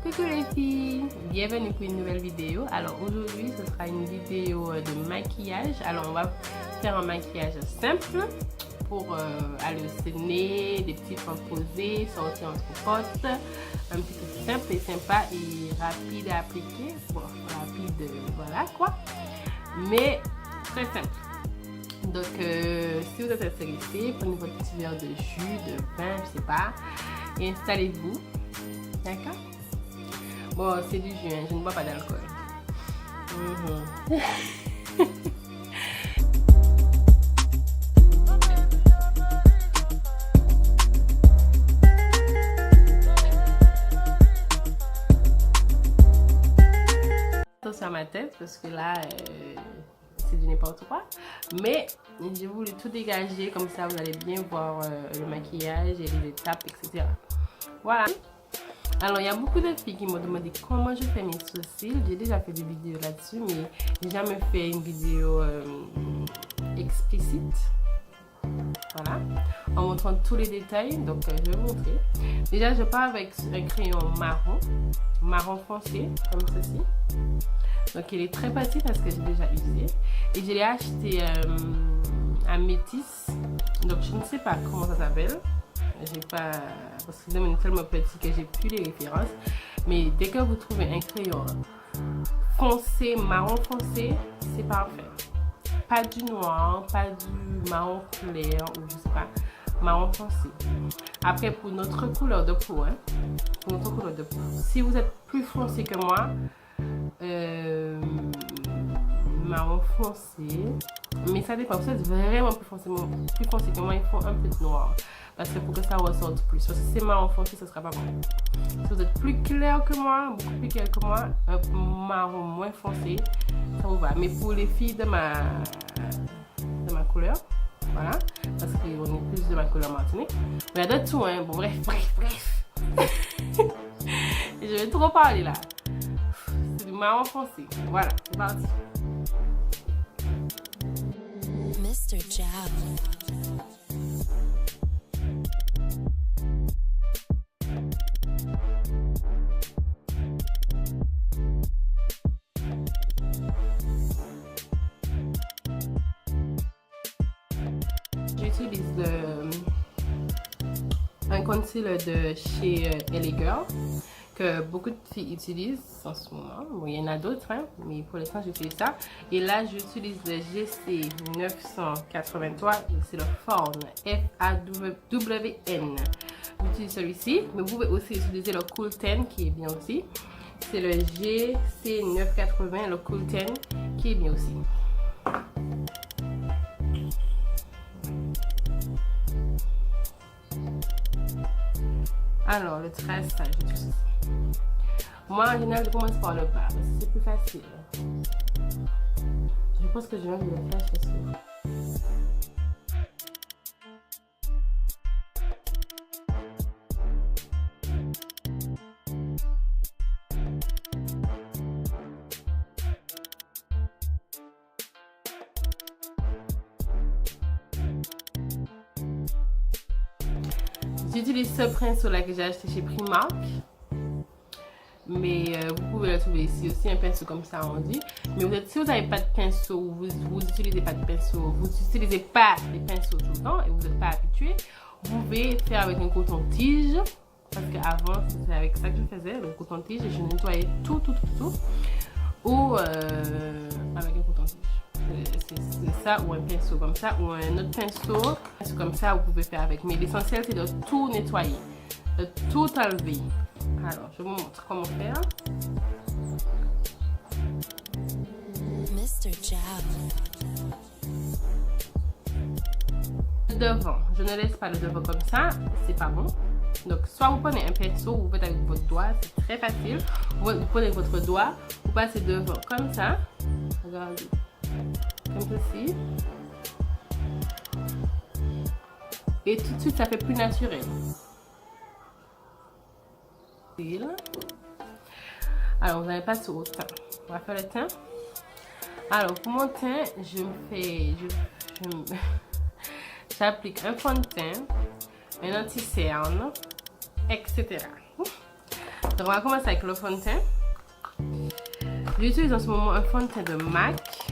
Coucou les filles, bienvenue pour une nouvelle vidéo. Alors aujourd'hui ce sera une vidéo de maquillage. Alors on va faire un maquillage simple pour aller au ciné, des petits points posés, sortir entre potes, un petit peu simple et sympa et rapide à appliquer. Bon, rapide, voilà quoi, mais très simple. Donc si vous êtes intéressé, prenez votre petit verre de jus, de vin, je sais pas, et installez-vous, d'accord? Bon, c'est du jus, hein, je ne bois pas d'alcool. Attention à ma tête parce que là, c'est du n'importe quoi. Mais j'ai voulu tout dégager, comme ça vous allez bien voir le maquillage et les étapes, etc. Voilà. Alors, il y a beaucoup de filles qui m'ont demandé comment je fais mes sourcils. J'ai déjà fait des vidéos là-dessus, mais j'ai jamais fait une vidéo explicite. Voilà, en montrant tous les détails. Donc, je vais vous montrer. Déjà, je pars avec un crayon marron foncé, comme ceci. Donc, il est très facile parce que j'ai déjà usé. Et je l'ai acheté à Métis. Donc, je ne sais pas comment ça s'appelle. J'ai pas, parce que c'est tellement petit que j'ai plus les références, mais dès que vous trouvez un crayon foncé, marron foncé, c'est parfait. Pas du noir, pas du marron clair ou je sais pas, marron foncé. Après, pour notre couleur de peau, hein, pour notre couleur de peau, si vous êtes plus foncé que moi, marron foncé, mais ça dépend. Si vous êtes vraiment plus foncé que moi, il faut un peu de noir. Parce que pour que ça ressorte plus. Parce que si c'est marron foncé, ça sera pas bon. Si vous êtes plus clair que moi, beaucoup plus clair que moi, un marron moins foncé, ça vous va. Mais pour les filles de ma couleur, voilà, parce qu'on est plus de ma couleur Martinique. Mais il y a de tout, hein. Bon, bref. Et je vais trop parler là. C'est du marron foncé. Voilà, c'est parti. Mr. Jab. J'utilise un concealer de chez LA Girl que beaucoup de filles utilisent en ce moment. Bon, il y en a d'autres, hein, mais pour l'instant j'utilise ça. Et là j'utilise le GC 983, c'est le Fawn, F-A-W-N. J'utilise celui-ci, mais vous pouvez aussi utiliser le Cool 10 qui est bien aussi. C'est le GC 980, le Cool 10 qui est bien aussi. Alors, le traçage, moi en général je commence par le bas parce que c'est plus facile. Je pense que je vais enlever le flash parce que... J'utilise ce pinceau là que j'ai acheté chez Primark, mais vous pouvez le trouver ici aussi, un pinceau comme ça on dit. Mais si vous n'avez pas de pinceau, vous n'utilisez pas de pinceau, vous n'utilisez pas des pinceaux tout le temps et vous n'êtes pas habitué, vous pouvez faire avec un coton-tige, parce qu'avant c'était avec ça que je faisais, le coton-tige, et je nettoyais tout, ou avec un coton-tige. C'est ça, ou un pinceau comme ça, ou un autre pinceau comme ça, vous pouvez faire avec. Mais l'essentiel, c'est de tout nettoyer, de tout enlever. Alors, je vous montre comment faire. Mr. Jab. Le devant, je ne laisse pas le devant comme ça, c'est pas bon. Donc, soit vous prenez un pinceau, vous faites avec votre doigt, c'est très facile. Vous prenez votre doigt, vous passez devant comme ça. Regardez. Comme ceci. Et tout de suite, ça fait plus naturel. Alors, vous n'allez pas sur le teint. On va faire le teint. Alors, pour mon teint, j'applique un fond de teint, un anti-cerne, etc. Donc on va commencer avec le fond de teint. J'utilise en ce moment un fond de teint de MAC.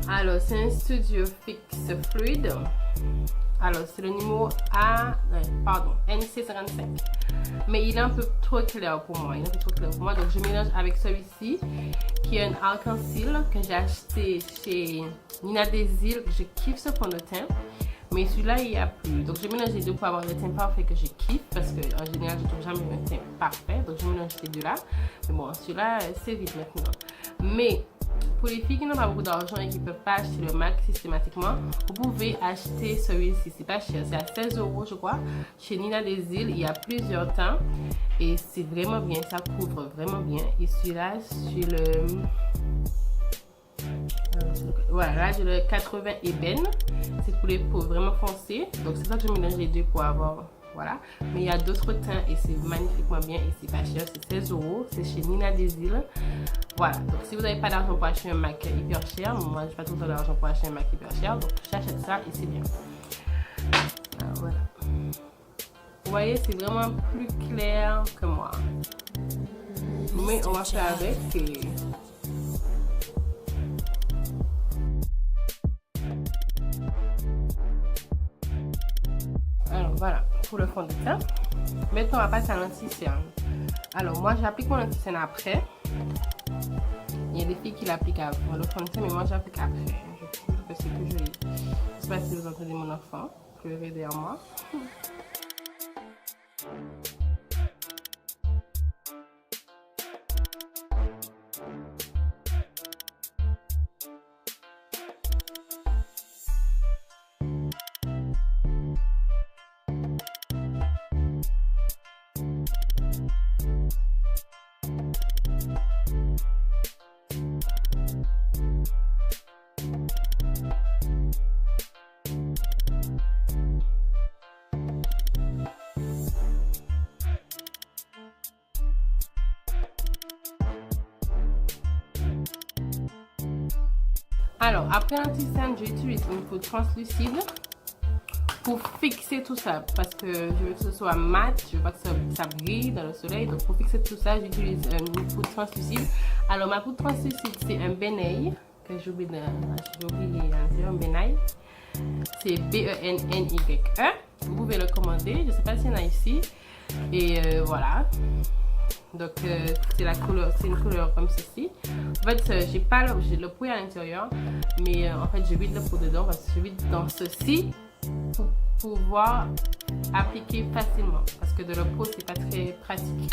Alors c'est un Studio Fix Fluid. Alors c'est le numéro NC55. Mais il est un peu trop clair pour moi. Donc je mélange avec celui-ci qui est un arc-en-ciel que j'ai acheté chez Nina des Îles. Je kiffe ce fond de teint. Mais celui-là, il n'y a plus. Donc, je mélange les deux pour avoir le teint parfait que je kiffe. Parce qu'en général, je ne trouve jamais un teint parfait. Donc, je mélange ces deux-là. Mais bon, celui-là, c'est vite maintenant. Mais, pour les filles qui n'ont pas beaucoup d'argent et qui ne peuvent pas acheter le MAC systématiquement, vous pouvez acheter celui-ci. C'est pas cher. C'est à 16 €, je crois. Chez Nina des Îles, il y a plusieurs teints. Et c'est vraiment bien. Ça couvre vraiment bien. Et celui-là, c'est le... Voilà, là j'ai le 80 ébène, c'est pour les peaux vraiment foncées, donc c'est ça que je mélange les deux pour avoir, voilà. Mais il y a d'autres teints et c'est magnifiquement bien et c'est pas cher, c'est 16 €, c'est chez Nina des Îles. Voilà, donc si vous n'avez pas d'argent pour acheter un MAC hyper cher, moi j'ai pas tout le temps d'argent pour acheter un MAC hyper cher, donc j'achète ça et c'est bien. Alors, voilà. Vous voyez, c'est vraiment plus clair que moi. Mais on va faire avec et... Alors voilà pour le fond de teint. Maintenant on va passer à l'anti-cerne. Alors moi j'applique mon anti-cerne après. Il y a des filles qui l'appliquent avant le fond de teint, mais moi j'applique après. Je trouve que c'est plus joli. Je ne sais pas si vous entendez mon enfant pleurer derrière moi. Alors, après l'anti-cerne, j'utilise une poudre translucide pour fixer tout ça parce que je veux que ce soit mat, je veux pas que ça brille dans le soleil. Donc, pour fixer tout ça, j'utilise une poudre translucide. Alors, ma poudre translucide, c'est un Benay que j'ai oublié un Benay. C'est B-E-N-N-Y-E. Vous pouvez le commander, je sais pas s'il y en a ici. Et voilà. Donc c'est une couleur comme ceci. En fait j'ai le pot à l'intérieur, mais en fait je vide le pot dedans parce que je vide dans ceci pour pouvoir appliquer facilement parce que de le pot c'est pas très pratique.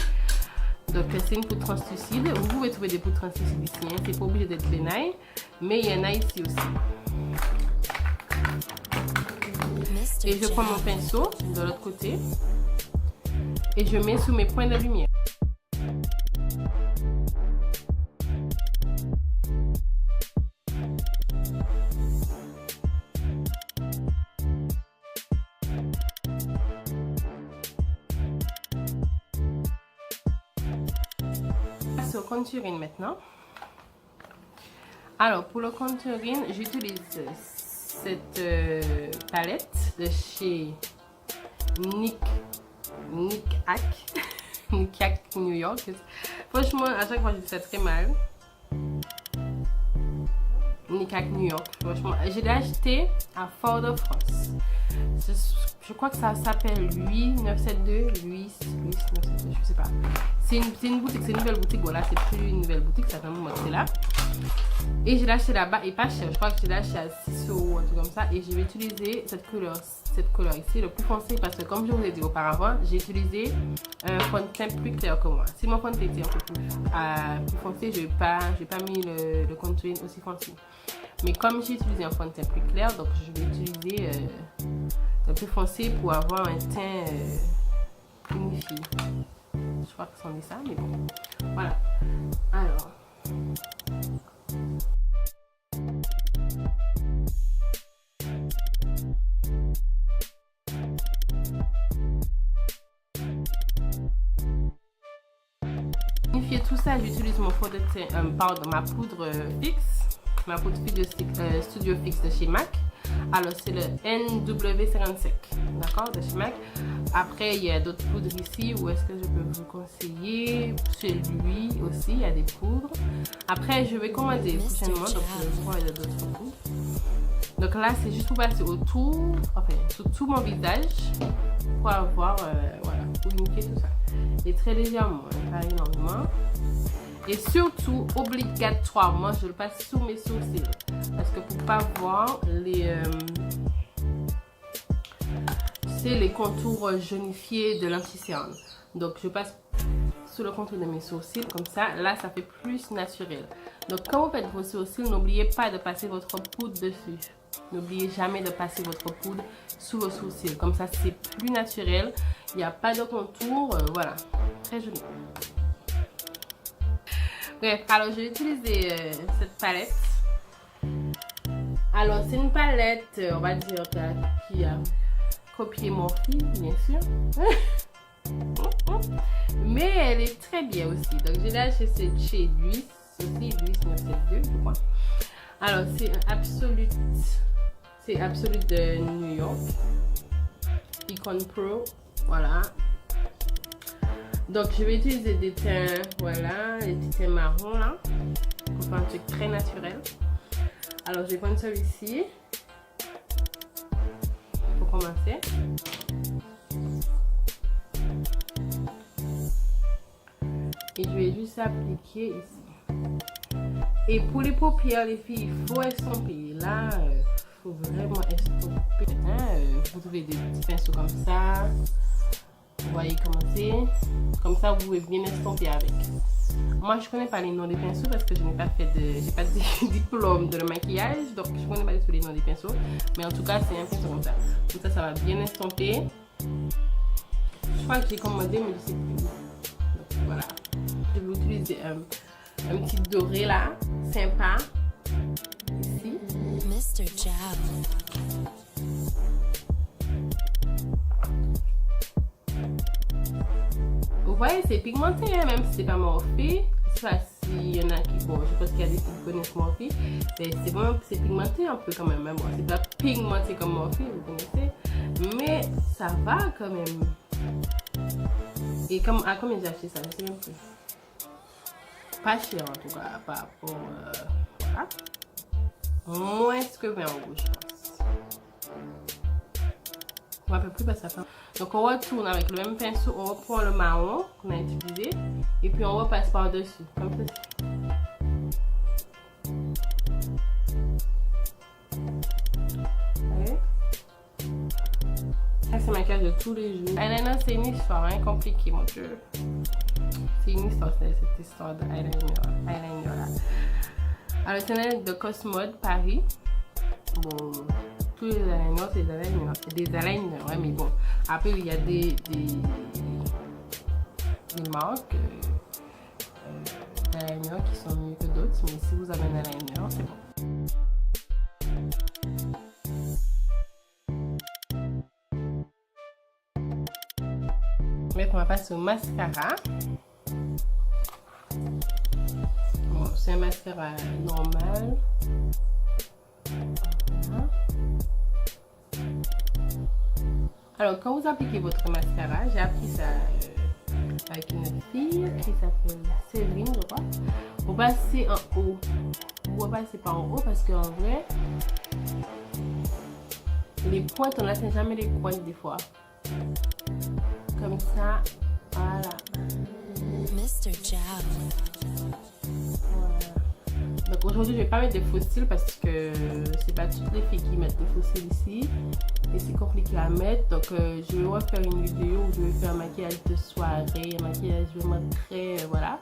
Donc c'est une poudre translucide. Vous pouvez trouver des poudres translucides ici, hein. C'est pas obligé d'être Benay, mais il y en a ici aussi. Et je prends mon pinceau de l'autre côté et je mets sous mes points de lumière. Au contouring maintenant. Alors pour le contouring, j'utilise cette palette de chez Nick Hack New York. Franchement, à chaque fois je dis ça très mal. Nick Hack New York. Franchement, je l'ai acheté à Fort-de-France. Je crois que ça s'appelle 8972, 8972, je sais pas. C'est une boutique, c'est une nouvelle boutique. Voilà, c'est plus une nouvelle boutique, ça fait un moment que c'est là. Et je l'ai acheté là-bas et pas cher. Je crois que je l'ai acheté à 6 € ou un truc comme ça. Et je vais utiliser cette couleur ici, le plus foncé, parce que comme je vous ai dit auparavant, j'ai utilisé un fond de teint plus clair que moi. Si mon fond de teint était un peu plus foncé, je n'ai pas mis le contouring aussi foncé. Mais comme j'ai utilisé un fond de teint plus clair, donc je vais utiliser le plus foncé pour avoir un teint unifié. Je crois que ça en est ça, mais bon. Voilà. Alors. Unifier tout ça, j'utilise mon fond de teint, ma poudre fixe, ma poudre Studio Fix de chez MAC. Alors, c'est le NW55, d'accord, de chez MAC. Après, il y a d'autres poudres ici. Où est-ce que je peux vous conseiller? Celui aussi, il y a des poudres. Après, je vais commander prochainement, donc je vois il y a d'autres poudres. Donc là, c'est juste pour passer autour, enfin, sur tout mon visage, pour avoir, voilà, pour limiter tout ça. Et très légèrement, pas énormément. Et surtout, obligatoirement, je le passe sous mes sourcils. Parce que pour pas voir les contours jaunifiés de l'anti-cerne. Donc, je passe sous le contour de mes sourcils, comme ça. Là, ça fait plus naturel. Donc, quand vous faites vos sourcils, n'oubliez pas de passer votre poudre dessus. N'oubliez jamais de passer votre poudre sous vos sourcils. Comme ça, c'est plus naturel. Il n'y a pas de contour. Voilà. Très joli. Bref, alors je vais utiliser cette palette. Alors, c'est une palette, on va dire, qui a copié Morphe, bien sûr. Mais elle est très bien aussi. Donc, j'ai acheté cette chez Luis. Aussi, Luis 972, je crois. Alors, c'est Absolute. C'est Absolute de New York. Icon Pro. Voilà. Donc, je vais utiliser des teints, voilà, des petits teints marrons là. Pour faire un truc très naturel. Alors, je vais prendre celui-ci. Pour commencer. Et je vais juste appliquer ici. Et pour les paupières, les filles, il faut estomper. Là, il faut vraiment estomper. Vous trouvez des petits pinceaux comme ça. Vous voyez comment c'est. Comme ça, vous pouvez bien estomper avec. Moi, je ne connais pas les noms des pinceaux parce que je n'ai pas fait j'ai pas de diplôme de maquillage. Donc, je ne connais pas tous les noms des pinceaux. Mais en tout cas, c'est un pinceau comme ça. Comme ça, ça va bien estomper. Je crois que j'ai commandé, mais je ne sais plus. Donc, voilà. Je vais utiliser un petit doré là, sympa. Ici. Mr. Jab. Vous voyez, c'est pigmenté, hein, même si c'est pas Morphe. Je sais pas s'il y en a qui, bon, je pense qu'il y a des qui connaissent Morphe, mais c'est vraiment, c'est pigmenté un peu quand même. Hein. Bon, c'est pas pigmenté comme Morphe, vous connaissez, mais ça va quand même. Et à combien j'ai acheté ça, je sais même plus. Pas cher en tout cas, par rapport, voilà. Moins que 20 €, je pense. On ne peut plus parce que ça fait. Donc on retourne avec le même pinceau, on reprend le marron qu'on a utilisé et puis on repasse par dessus comme ceci. Okay. Ça c'est maquillage de tous les jours. Eyeliner c'est une histoire hein, compliquée mon dieu. C'est une histoire cette histoire de eyeliner là. Alors c'est de Cosmode Paris. Bon. Tous les aligners, c'est des aligners, ouais, mais bon. Après, il y a des marques d'aligners qui sont mieux que d'autres, mais si vous avez un aligner, c'est bon. Maintenant, on va passer au mascara. Bon, c'est un mascara normal. Voilà. Alors, quand vous appliquez votre mascara, j'ai appris ça avec une fille qui s'appelle Céline, je crois. Vous passez en haut. Vous repassez pas en haut parce qu'en vrai, les pointes, on n'atteint jamais les pointes des fois. Comme ça, voilà. Mr. Jab. Voilà. Donc aujourd'hui, je vais pas mettre de faux cils parce que c'est pas toutes les filles qui mettent des faux cils ici. Et c'est compliqué à mettre. Donc je vais refaire une vidéo où je vais faire un maquillage de soirée, un maquillage vraiment très... voilà.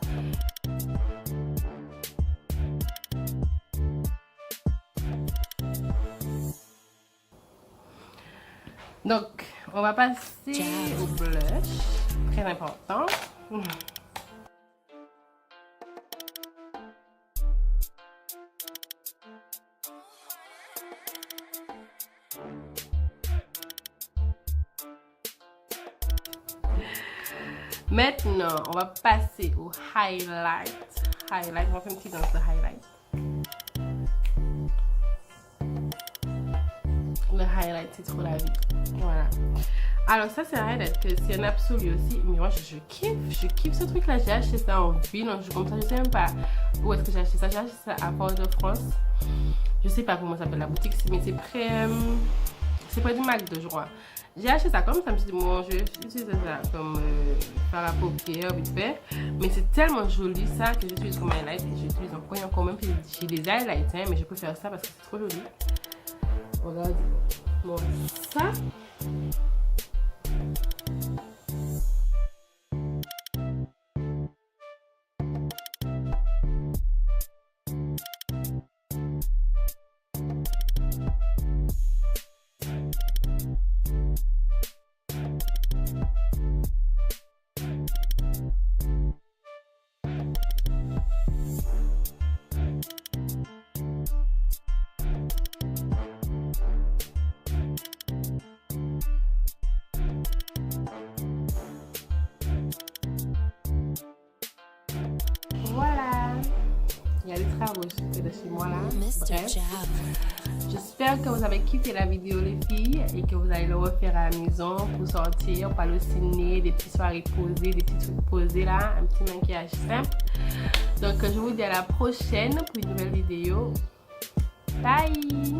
Donc, on va passer au blush. Très important. Maintenant, on va passer au highlight. Highlight, on va faire une petite danse de highlight. highlight, c'est trop la vie. Voilà. Alors ça c'est un highlight que c'est un absolu aussi. Mais moi je kiffe ce truc là. J'ai acheté ça en ville, en jeu comme ça. Je sais même pas où est-ce que j'ai acheté ça. J'ai acheté ça à Port-de-France. Je sais pas comment s'appelle la boutique, mais c'est près du McDo, je crois. J'ai acheté ça comme ça, je me suis dit, bon, je vais utiliser ça comme faire la paupière, vite fait. Mais c'est tellement joli ça que j'utilise comme highlight et j'utilise encore même. J'ai des highlights, hein, mais je préfère ça parce que c'est trop joli. Regardez. Bon, ça. Voilà, il y a des travaux de chez moi là. Bref, j'espère que vous avez kiffé la vidéo les filles et que vous allez le refaire à la maison pour sortir, pas le ciné, des petites soirées posées, des petits trucs posés là, un petit maquillage simple. Donc je vous dis à la prochaine pour une nouvelle vidéo. Bye!